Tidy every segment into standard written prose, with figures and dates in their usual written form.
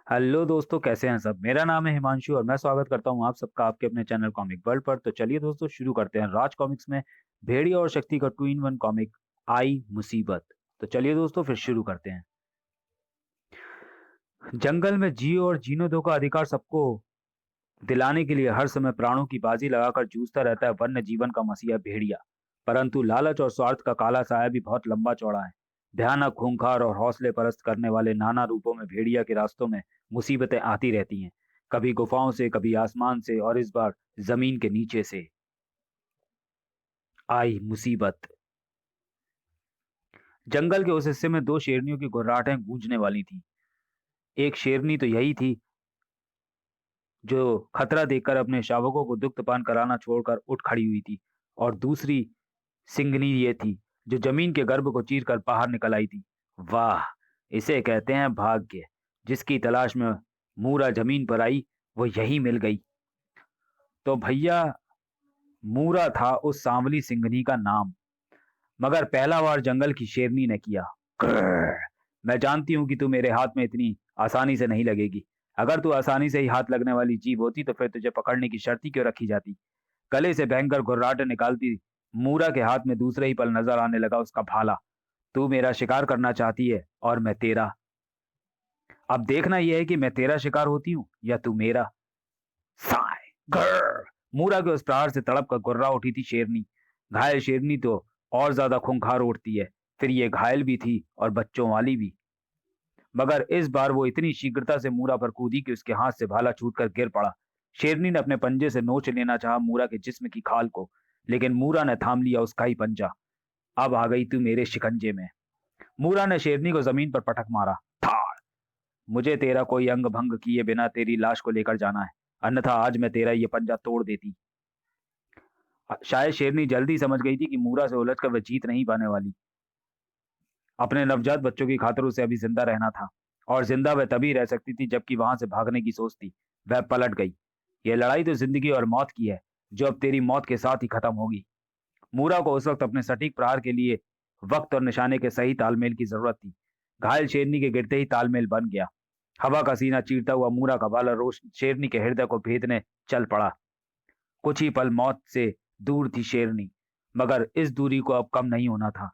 Hello दोस्तों, कैसे हैं सब। मेरा नाम है हिमांशु और मैं स्वागत करता हूं आप सबका आपके अपने चैनल कॉमिक वर्ल्ड पर। तो चलिए दोस्तों, शुरू करते हैं राज कॉमिक्स में भेड़िया और शक्ति का 2 in 1 कॉमिक आई मुसीबत। तो चलिए दोस्तों, फिर शुरू करते हैं। जंगल में जियो और जीने दो का अधिकार सबको दिलाने के लिए हर समय प्राणों की बाजी लगाकर जूझता रहता है वन्य जीवन का मसीहा भेड़िया। परंतु लालच और स्वार्थ का काला साया भी बहुत लंबा चौड़ा है। भयानक, खूंखार और हौसले परस्त करने वाले नाना रूपों में भेड़िया के रास्तों में मुसीबतें आती रहती हैं। कभी गुफाओं से, कभी आसमान से और इस बार जमीन के नीचे से आई मुसीबत। जंगल के उस हिस्से में दो शेरनियों की गुर्राहटें गूंजने वाली थी। एक शेरनी तो यही थी जो खतरा देखकर अपने शावकों को दुग्धपान कराना छोड़कर उठ खड़ी हुई थी, और दूसरी सिंगनी ये थी जो जमीन के गर्भ को चीर कर बाहर निकल आई थी। वाह, इसे कहते हैं भाग्य। जिसकी तलाश में मूरा जमीन पर आई, वो यही मिल गई। तो भैया, मूरा था उस सांवली सिंगनी का नाम। मगर पहला वार जंगल की शेरनी ने किया। ग्रर। मैं जानती हूं कि तू मेरे हाथ में इतनी आसानी से नहीं लगेगी। अगर तू आसानी से ही हाथ लगने वाली जीव होती तो फिर तुझे पकड़ने की शर्ती क्यों रखी जाती। गले से भयंकर गुर्राटे निकालती मूरा के हाथ में दूसरे ही पल नजर आने लगा उसका भाला। तू मेरा शिकार करना चाहती है और मैं तेरा। अब देखना यह है कि मैं तेरा शिकार होती हूँ या तू मेरा। साय। ग्रर। मूरा के उस प्रहार से तड़प कर गुर्रा उठी थी शेरनी। घायल शेरनी तो और ज्यादा खूंखार उठती है। फिर ये घायल भी थी और बच्चों वाली भी। मगर इस बार वो इतनी शीघ्रता से मूरा पर कूदी कि उसके हाथ से भाला छूटकर गिर पड़ा। शेरनी ने अपने पंजे से नोच लेना चाहा मूरा के जिस्म की खाल को, लेकिन मूरा ने थाम लिया उसका ही पंजा। अब आ गई तू मेरे शिकंजे में। मूरा ने शेरनी को जमीन पर पटक मारा। थाड़। मुझे तेरा कोई अंग भंग किए बिना तेरी लाश को लेकर जाना है, अन्यथा आज मैं तेरा ये पंजा तोड़ देती। शायद शेरनी जल्दी समझ गई थी कि मूरा से उलझकर वह जीत नहीं पाने वाली। अपने नवजात बच्चों की खातिर उसे अभी जिंदा रहना था, और जिंदा वह तभी रह सकती थी जबकि वहां से भागने की सोच थी। वह पलट गई। यह लड़ाई तो जिंदगी और मौत की है, जो अब तेरी मौत के साथ ही खत्म होगी। मूरा को उस वक्त अपने सटीक प्रहार के लिए वक्त और निशाने के सही तालमेल की जरूरत थी। घायल शेरनी के गिरते ही तालमेल बन गया। हवा का सीना चीरता हुआ मूरा का भाला रोश शेरनी के हृदय को भेदने चल पड़ा। कुछ ही पल मौत से दूर थी शेरनी, मगर इस दूरी को अब कम नहीं होना था।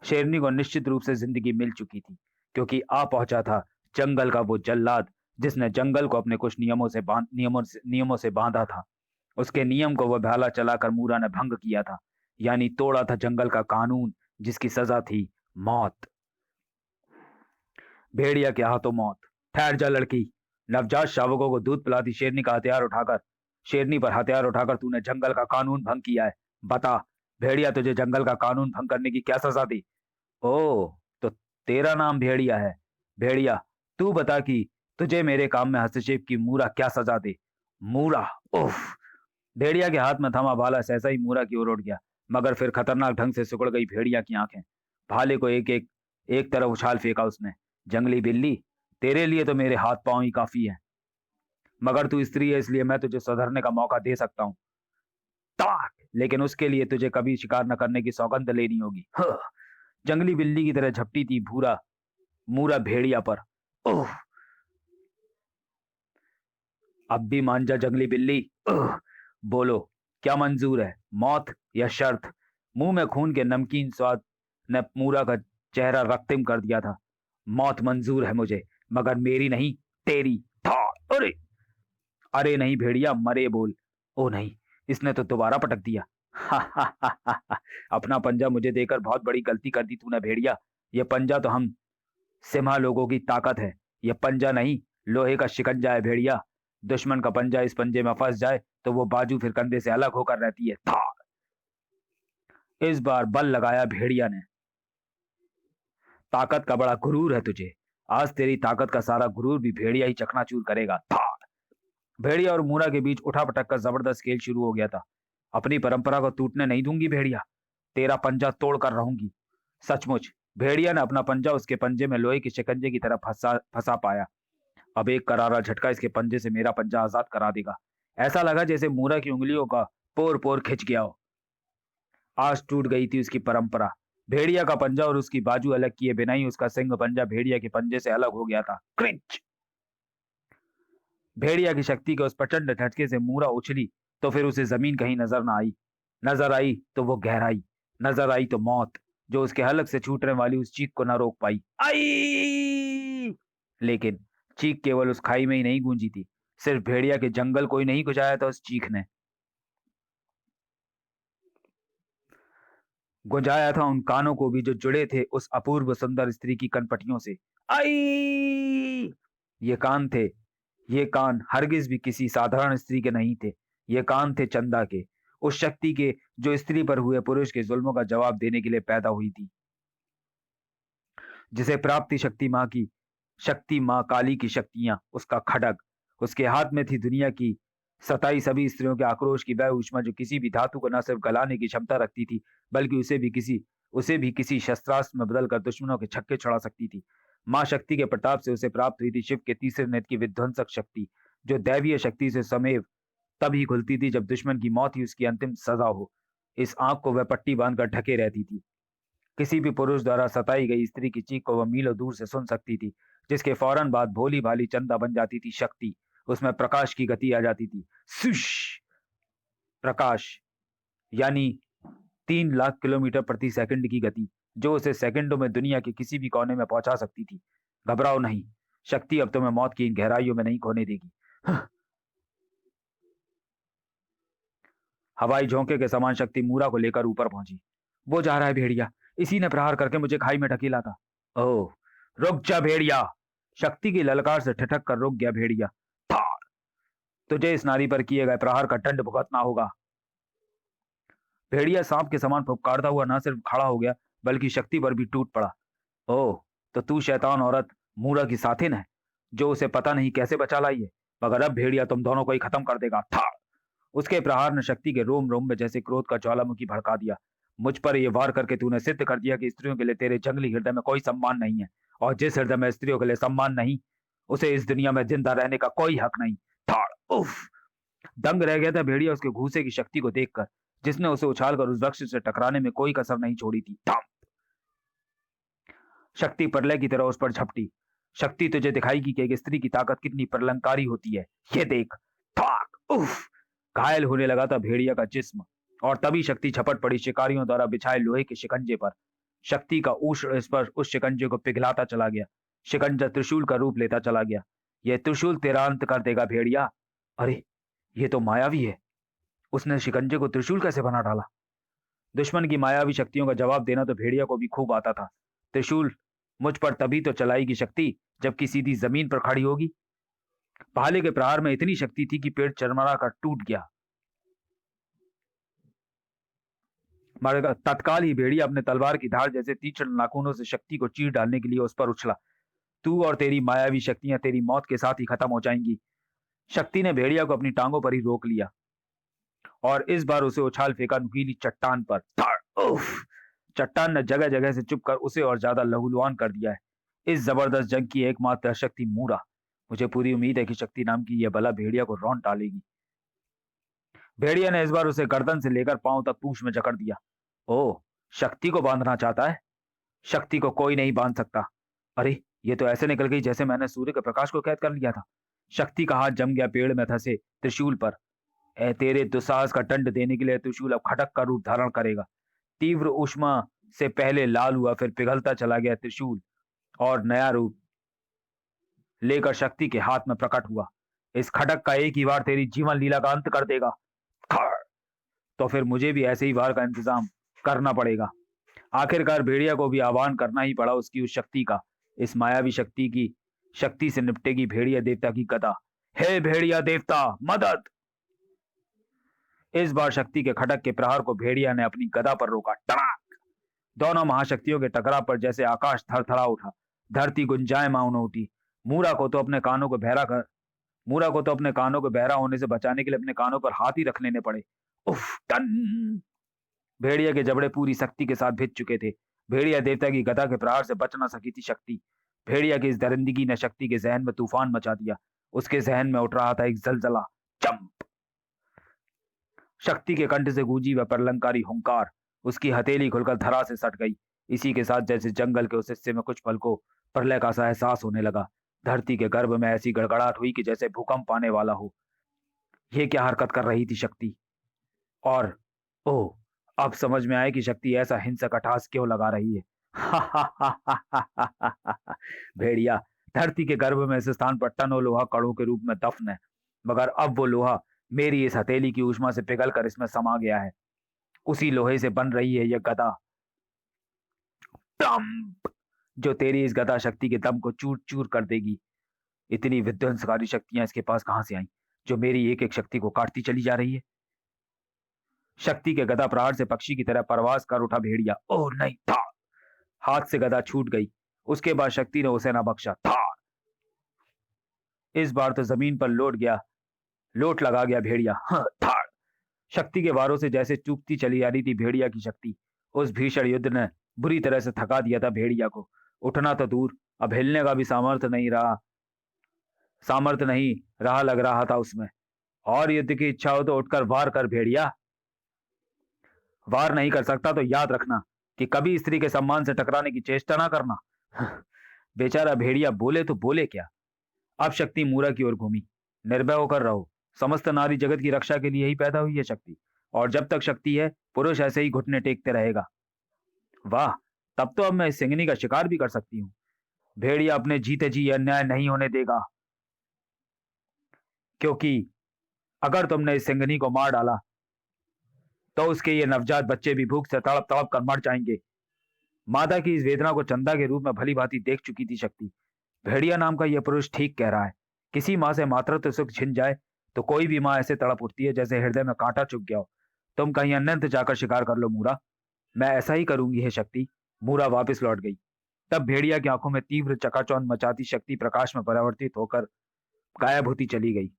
शेरनी को निश्चित रूप से जिंदगी मिल चुकी थी, क्योंकि आ पहुंचा था जंगल का वो जल्लाद जिसने जंगल को अपने कुछ नियमों से बांधा था। उसके नियम को वह भाला चलाकर मूरा ने भंग किया था, यानी तोड़ा था जंगल का कानून, जिसकी सजा थी मौत। भेड़िया के हाथों मौत। ठहर जा लड़की। नवजात शावकों को दूध पिलाती शेरनी पर हथियार उठाकर तूने जंगल का कानून भंग किया है। बता, भेड़िया तुझे जंगल का कानून भंग करने की क्या सजा दी। ओह, तो तेरा नाम भेड़िया है। भेड़िया, तू बता कि तुझे मेरे काम में हस्तक्षेप की मूरा क्या सजा दे। मूरा। उफ। भेड़िया के हाथ में थमा भाला सहसा ही मूरा की ओर उठ गया, मगर फिर खतरनाक ढंग से सिकुड़ गई भेड़िया की आंखें। भाले को एक एक एक तरफ उछाल फेंका उसने। जंगली बिल्ली, तेरे लिए तो मेरे हाथ पांव ही काफी है, मगर तू स्त्री है इसलिए मैं तुझे सुधरने का मौका दे सकता हूँ। ताक। लेकिन उसके लिए तुझे कभी शिकार न करने की सौगंध लेनी होगी। जंगली बिल्ली की तरह झपटी थी भूरा मूरा भेड़िया पर। ओह, अब भी मान जा जंगली बिल्ली। ओह, बोलो, क्या मंजूर है, मौत या शर्त। मुंह में खून के नमकीन स्वाद ने मूरा का चेहरा रक्तिम कर दिया था। मौत मंजूर है मुझे, मगर मेरी नहीं, तेरी। था। अरे, अरे नहीं भेड़िया, मरे बोल। ओ नहीं, इसने तो दोबारा पटक दिया। अपना पंजा मुझे देकर बहुत बड़ी गलती कर दी तूने भेड़िया। ये पंजा तो हम सिम्हा लोगों की ताकत है। यह पंजा नहीं, लोहे का शिकंजा है भेड़िया। दुश्मन का पंजा इस पंजे में फंस जाए तो वो बाजू फिर कंधे से अलग होकर रहती है। था। इस बार बल लगाया भेड़िया ने। ताकत का बड़ा गुरूर है तुझे। आज तेरी ताकत का सारा गुरूर भी भेड़िया ही चकनाचूर करेगा। था। भेड़िया और मूरा के बीच उठा-पटक का जबरदस्त खेल शुरू हो गया था। अपनी परंपरा को टूटने नहीं दूंगी भेड़िया, तेरा पंजा तोड़ कर रहूंगी। सचमुच। भेड़िया ने अपना पंजा उसके पंजे में लोहे के शिकंजे की तरह फंसा फंसा पाया। अब एक करारा झटका इसके पंजे से मेरा पंजा आजाद करा देगा। ऐसा लगा जैसे मूरा की उंगलियों का पोर पोर खिंच गया हो। आज टूट गई थी उसकी परंपरा। भेड़िया का पंजा और उसकी बाजू अलग किए बिना ही उसका सिंह पंजा भेड़िया के पंजे से अलग हो गया था। क्रिंच! भेड़िया की शक्ति के उस प्रचंड झटके से मूरा उछली तो फिर उसे जमीन कहीं नजर न आई। नजर आई तो वो गहराई, नजर आई तो मौत, जो उसके हलक से छूटने वाली उस चीख को न रोक पाई। आई! लेकिन चीख केवल उस खाई में ही नहीं गूंजी थी। सिर्फ भेड़िया के जंगल को ही नहीं गुजाया था उस चीख ने, गुंजाया था उन कानों को भी जो जुड़े थे उस अपूर्व सुंदर स्त्री की कनपटियों से। आई! ये कान थे, ये कान हरगिज भी किसी साधारण स्त्री के नहीं थे। ये कान थे चंदा के, उस शक्ति के जो स्त्री पर हुए पुरुष के जुल्मों का जवाब देने के लिए पैदा हुई थी, जिसे प्राप्ति शक्ति माँ काली की शक्तियां, उसका खड्ग। उसके हाथ में थी दुनिया की सताई सभी स्त्रियों के आक्रोश की वह ऊष्मा जो किसी भी धातु को न सिर्फ गलाने की क्षमता रखती थी, बल्कि उसे भी किसी शस्त्रास्त्र में बदलकर दुश्मनों के छक्के छुड़ा सकती थी। माँ शक्ति के प्रताप से उसे प्राप्त हुई थी शिव के तीसरे नेत्र की विध्वंसक शक्ति, जो दैवीय शक्ति से समेव तभी खुलती थी जब दुश्मन की मौत ही उसकी अंतिम सजा हो। इस आंख को वह पट्टी बांधकर ढके रहती थी। किसी भी पुरुष द्वारा सताई गई स्त्री की चीख को वह मीलों दूर से सुन सकती थी, जिसके फौरन बाद भोली भाली चंदा बन जाती थी शक्ति। उसमें प्रकाश की गति आ जाती थी। सुश! प्रकाश यानी 3 लाख किलोमीटर प्रति सेकंड की गति, जो उसे सेकंडों में दुनिया के किसी भी कोने में पहुंचा सकती थी। घबराओ नहीं, शक्ति अब तुम्हें मौत की इन गहराइयों में नहीं खोने देगी। हवाई झोंके के समान शक्ति मूरा को लेकर ऊपर पहुंची। वो जा रहा है भेड़िया, इसी ने प्रहार करके मुझे खाई में ढकेला था। ओह, रुक जा भेड़िया! शक्ति की ललकार से ठिठक कर रुक गया भेड़िया। तुझे इस नारी पर किए गए प्रहार का दंड भुगतना होगा। भेड़िया सांप के समान फुफकारता हुआ न सिर्फ खड़ा हो गया, बल्कि शक्ति पर भी टूट पड़ा। ओह, तो तू शैतान औरत मूरा की साथिन है, जो उसे पता नहीं कैसे बचा लाई है, मगर अब भेड़िया तुम दोनों को ही खत्म कर देगा। था उसके प्रहार ने शक्ति के रोम रोम में जैसे क्रोध का ज्वालामुखी भड़का दिया। मुझ पर यह वार करके तूने सिद्ध कर दिया कि स्त्रियों के लिए तेरे जंगली हृदय में कोई सम्मान नहीं है, और जिस हृदय में स्त्रियों के लिए सम्मान नहीं, उसे इस दुनिया में जिंदा रहने का कोई हक नहीं। थाड़! उफ! दंग रह गया था भेड़िया उसके घूसे की शक्ति को देखकर, जिसने उसे उछालकर उस वृक्ष से टकराने में कोई कसर नहीं छोड़ी थी। शक्ति प्रलय की तरह उस पर झपटी। शक्ति तुझे दिखाएगी कि एक स्त्री की ताकत कितनी प्रलंकारी होती है, ये देख। थाक! उफ! घायल होने लगा था भेड़िया का जिस्म, और तभी शक्ति झपट पड़ी शिकारियों द्वारा बिछाए लोहे के शिकंजे पर। शक्ति का उष्ण स्पर्श उस शिकंजे को पिघलाता चला गया। शिकंजा त्रिशूल का रूप लेता चला गया। यह त्रिशूल तेरा अंत कर देगा भेड़िया। अरे, ये तो मायावी है। उसने शिकंजे को त्रिशूल कैसे बना डाला? दुश्मन की मायावी शक्तियों का जवाब देना तो भेड़िया को भी खूब आता था। त्रिशूल मुझ पर तभी तो चलाएगी शक्ति जबकि सीधी जमीन पर खड़ी होगी। भाले के प्रहार में इतनी शक्ति थी कि पेड़ चरमरा कर टूट गया। मगर तत्काल ही भेड़िया अपने तलवार की धार जैसे तीक्ष्ण नाखूनों से शक्ति को चीर डालने के लिए उस पर उछला। तू और तेरी मायावी शक्तियां तेरी मौत के साथ ही खत्म हो जाएंगी। शक्ति ने भेड़िया को अपनी टांगों पर ही रोक लिया, और इस बार उसे उछाल फेंका नुकीली चट्टान पर। उफ! चट्टान ने जगह जगह से चुपकर उसे और ज्यादा लहूलुहान कर दिया है। इस जबरदस्त जंग की एकमात्र शक्ति मूरा। मुझे पूरी उम्मीद है कि शक्ति नाम की यह बला भेड़िया को रौंद डालेगी। भेड़िया ने इस बार उसे गर्दन से लेकर पांव तक पूंछ में जकड़ दिया। ओह, शक्ति को बांधना चाहता है? शक्ति को कोई नहीं बांध सकता। अरे, ये तो ऐसे निकल गई जैसे मैंने सूर्य के प्रकाश को कैद कर लिया था। शक्ति का हाथ जम गया पेड़ में धंसे त्रिशूल पर। ए तेरे दुस्साहस का दंड देने के लिए त्रिशूल अब खटक का रूप धारण करेगा। तीव्र ऊष्मा से पहले लाल हुआ, फिर पिघलता चला गया त्रिशूल, और नया रूप लेकर शक्ति के हाथ में प्रकट हुआ। इस खटक का एक ही वार तेरी जीवन लीला का अंत कर देगा। तो फिर मुझे भी ऐसे ही वार का इंतजाम करना पड़ेगा। आखिरकार भेड़िया को भी आह्वान करना ही पड़ा उसकी उस शक्ति का। इस मायावी शक्ति से निपटेगी भेड़िया देवता की गदा। हे भेड़िया देवता, मदद! इस बार शक्ति के खटक के प्रहार को भेड़िया ने अपनी गदा पर रोका। टड़ाक! दोनों महाशक्तियों के टकराव पर जैसे आकाश थरथरा उठा, धरती गुंजायमान उठी। मूरा को तो अपने कानों को बहरा होने से बचाने के लिए अपने कानों पर हाथ ही रख लेने पड़े। उफ! टन! भेड़िया के जबड़े पूरी शक्ति के साथ भिज चुके थे। भेड़िया देवता की गदा के प्रहार से बच न सकी थी शक्ति। भेड़िया की इस दरिंदगी ने शक्ति के जहन में तूफान मचा दिया। उसके जहन में उठ रहा था एक जलजला। चंप! शक्ति के कंठ से गूंजी वह प्रलंकारी हुंकार। उसकी हथेली खुलकर धरा से सट गई। इसी के साथ जैसे जंगल के उस हिस्से में कुछ पल को प्रलय का सा एहसास होने लगा। धरती के गर्भ में ऐसी गड़गड़ाहट हुई कि जैसे भूकंप आने वाला हो। ये क्या हरकत कर रही थी शक्ति? और ओह! अब समझ में आया कि शक्ति ऐसा हिंसक अट्टहास क्यों लगा रही है। भेड़िया, धरती के गर्भ में इस स्थान पर टनों लोहा कणों के रूप में दफन है, मगर अब वो लोहा मेरी इस हथेली की ऊष्मा से पिघलकर इसमें समा गया है। उसी लोहे से बन रही है यह गदा, टम्प, जो तेरी इस गदा शक्ति के दम को चूर-चूर कर देगी। इतनी विध्वंसकारी शक्तियां इसके पास कहां से आईं, जो मेरी एक-एक शक्ति को काटती चली जा रही है? शक्ति के गदा प्रहार से पक्षी की तरह परवास कर उठा भेड़िया। ओह नहीं था! हाथ से गदा छूट गई। उसके बाद शक्ति ने उसे ना बख्शा था। इस बार तो जमीन पर लोट लगा गया भेड़िया। हाँ, था। शक्ति के वारों से जैसे चूकती चली आ रही थी भेड़िया की शक्ति। उस भीषण युद्ध ने बुरी तरह से थका दिया था भेड़िया को। उठना तो दूर, अब हिलने का भी सामर्थ्य नहीं रहा लग रहा था उसमें। और युद्ध की इच्छा हो तो उठकर वार कर भेड़िया। वार नहीं कर सकता तो याद रखना कि कभी स्त्री के सम्मान से टकराने की चेष्टा ना करना। बेचारा भेड़िया बोले तो बोले क्या। अब शक्ति मूरा की ओर घूमी। निर्भय होकर रहो, समस्त नारी जगत की रक्षा के लिए ही पैदा हुई है शक्ति, और जब तक शक्ति है पुरुष ऐसे ही घुटने टेकते रहेगा। वाह, तब तो अब मैं इस सिंगनी का शिकार भी कर सकती हूँ। भेड़िया अपने जीते जी अन्याय नहीं होने देगा, क्योंकि अगर तुमने इस सिंगनी को मार डाला तो उसके ये नवजात बच्चे भी भूख से तड़प तड़प कर मर जाएंगे। माता की इस वेदना को चंदा के रूप में भली भांति देख चुकी थी शक्ति। भेड़िया नाम का यह पुरुष ठीक कह रहा है। किसी माँ से मातृत्व सुख छिन जाए तो कोई भी माँ ऐसे तड़प उठती है जैसे हृदय में कांटा चुभ गया हो। तुम कहीं अन्यंत्र जाकर शिकार कर लो मूरा। मैं ऐसा ही करूंगी हे शक्ति। मूरा वापस लौट गई। तब भेड़िया की आंखों में तीव्र चकाचौंध मचाती शक्ति प्रकाश में परिवर्तित होकर गायब होती चली गई।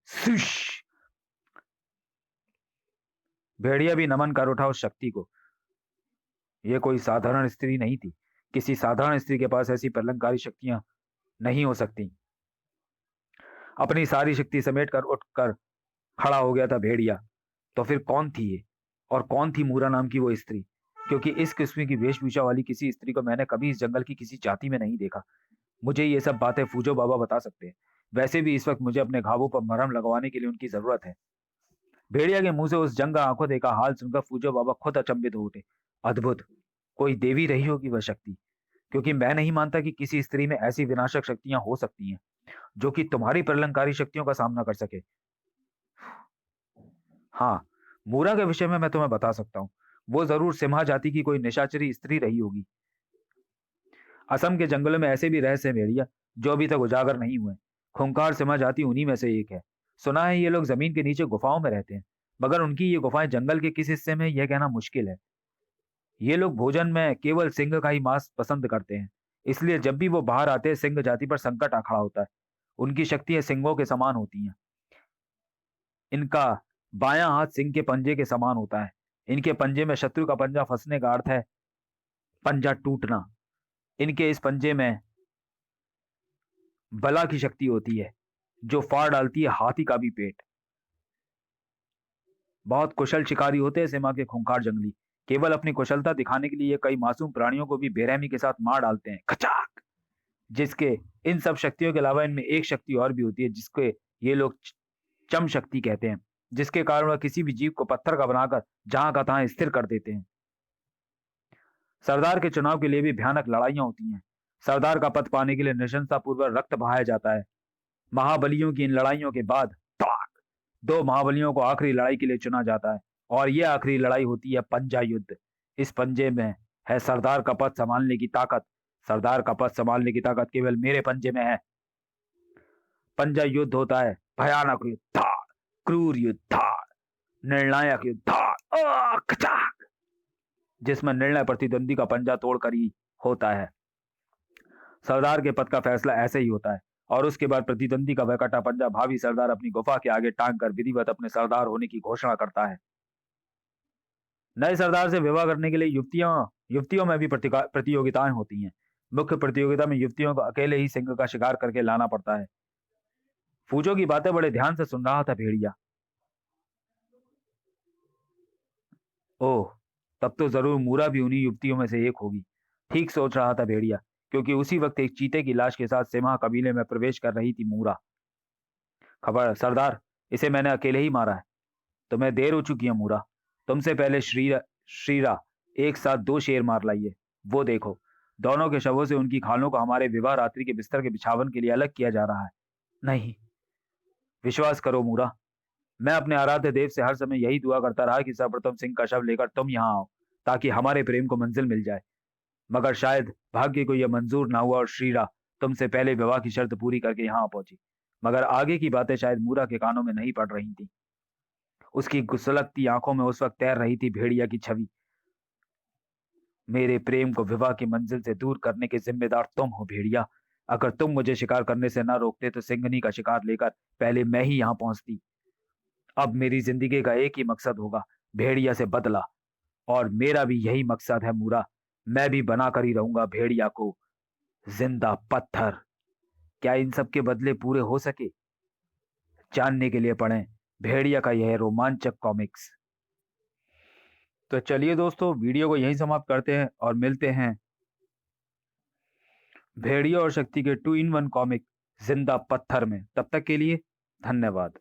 भेड़िया भी नमन कर उठा उस शक्ति को। यह कोई साधारण स्त्री नहीं थी। किसी साधारण स्त्री के पास ऐसी प्रलंकारी शक्तियां नहीं हो सकती। अपनी सारी शक्ति समेट कर उठकर खड़ा हो गया था भेड़िया। तो फिर कौन थी ये, और कौन थी मूरा नाम की वो स्त्री? क्योंकि इस किस्म की वेशभूषा वाली किसी स्त्री को मैंने कभी इस जंगल की किसी जाति में नहीं देखा। मुझे ये सब बातें फूजो बाबा बता सकते हैं। वैसे भी इस वक्त मुझे अपने घावों पर मरहम लगवाने के लिए उनकी जरूरत है। भेड़िया के मुंह से उस जंग का आंखों देखा हाल सुनकर फूजो बाबा खुद अचंभित हो उठे। अद्भुत, कोई देवी रही होगी वह शक्ति, क्योंकि मैं नहीं मानता कि किसी स्त्री में ऐसी विनाशक शक्तियां हो सकती हैं जो कि तुम्हारी प्रलंकारी शक्तियों का सामना कर सके। हाँ, मूरा के विषय में मैं तुम्हें बता सकता हूँ। वो जरूर सिम्हा जाति की कोई निशाचरी स्त्री रही होगी। असम के जंगलों में ऐसे भी रहस्य हैं भेड़िया जो अभी तक उजागर नहीं हुए। खूंखार सिम्हा जाति उन्हीं में से एक है। सुना है ये लोग जमीन के नीचे गुफाओं में रहते हैं, मगर उनकी ये गुफाएं जंगल के किस हिस्से में यह कहना मुश्किल है। ये लोग भोजन में केवल सिंह का ही मांस पसंद करते हैं, इसलिए जब भी वो बाहर आते हैं सिंह जाति पर संकट आ खड़ा होता है। उनकी शक्तियां सिंहों के समान होती हैं। इनका बायां हाथ सिंह के पंजे के समान होता है। इनके पंजे में शत्रु का पंजा फंसने का अर्थ है पंजा टूटना। इनके इस पंजे में बला की शक्ति होती है जो फाड़ डालती है हाथी का भी पेट। बहुत कुशल शिकारी होते हैं सिमा के खूंखार जंगली। केवल अपनी कुशलता दिखाने के लिए ये कई मासूम प्राणियों को भी बेरहमी के साथ मार डालते हैं। खचाक! जिसके इन सब शक्तियों के अलावा इनमें एक शक्ति और भी होती है जिसके ये लोग चम शक्ति कहते हैं, जिसके कारण वह किसी भी जीव को पत्थर का बनाकर जहां का तहां स्थिर कर देते हैं। सरदार के चुनाव के लिए भी भयानक लड़ाइयां होती हैं। सरदार का पद पाने के लिए निशंसता पूर्वक रक्त बहाया जाता है। महाबलियों की इन लड़ाइयों के बाद दो महाबलियों को आखिरी लड़ाई के लिए चुना जाता है, और यह आखिरी लड़ाई होती है पंजा युद्ध। इस पंजे में है सरदार का पद संभालने की ताकत। सरदार का पद संभालने की ताकत केवल मेरे पंजे में है। पंजा युद्ध होता है भयानक युद्ध, क्रूर युद्ध, निर्णायक युद्ध, जिसमें निर्णय प्रतिद्वंदी का पंजा तोड़कर ही होता है। सरदार के पद का फैसला ऐसे ही होता है, और उसके बाद प्रतिद्वंदी का वह कटा पंजा भावी सरदार अपनी गुफा के आगे टांग कर विधिवत अपने सरदार होने की घोषणा करता है। नए सरदार से विवाह करने के लिए युवतियों में भी प्रतियोगिताएं होती हैं। मुख्य प्रतियोगिता में युवतियों को अकेले ही सिंह का शिकार करके लाना पड़ता है। फूजो की बातें बड़े ध्यान से सुन रहा था भेड़िया। ओह, तब तो जरूर मूरा भी उन्हीं युवतियों में से एक होगी। ठीक सोच रहा था भेड़िया, क्योंकि उसी वक्त एक चीते की लाश के साथ सिम्हा कबीले में प्रवेश कर रही थी मूरा। खबर सरदार, इसे मैंने अकेले ही मारा है। तुम्हें देर हो चुकी है मूरा। तुमसे पहले श्रीरा श्रीरा एक साथ 2 शेर मार लाइए। वो देखो, दोनों के शवों से उनकी खालों को हमारे विवाह रात्रि के बिस्तर के बिछावन के लिए अलग किया जा रहा है। नहीं, विश्वास करो मूरा, मैं अपने आराध्य देव से हर समय यही दुआ करता रहा कि सर्वप्रथम सिंह का शव लेकर तुम यहाँ आओ, ताकि हमारे प्रेम को मंजिल मिल जाए। मगर शायद भाग्य को यह मंजूर ना हुआ और श्रीरा तुमसे पहले विवाह की शर्त पूरी करके यहाँ पहुंची। मगर आगे की बातें शायद मूरा के कानों में नहीं पड़ रही थी। उसकी गुस्सलकती आंखों में उस वक्त तैर रही थी भेड़िया की छवि। मेरे प्रेम को विवाह की मंजिल से दूर करने के जिम्मेदार तुम हो भेड़िया। अगर तुम मुझे शिकार करने से ना रोकते तो सिंघनी का शिकार लेकर पहले मैं ही यहाँ पहुंचती। अब मेरी जिंदगी का एक ही मकसद होगा, भेड़िया से बदला। और मेरा भी यही मकसद है मूरा। मैं भी बना कर ही रहूंगा भेड़िया को जिंदा पत्थर। क्या इन सब के बदले पूरे हो सके? जानने के लिए पढ़ें भेड़िया का यह रोमांचक कॉमिक्स। तो चलिए दोस्तों, वीडियो को यहीं समाप्त करते हैं और मिलते हैं भेड़िया और शक्ति के 2 in 1 कॉमिक जिंदा पत्थर में। तब तक के लिए धन्यवाद।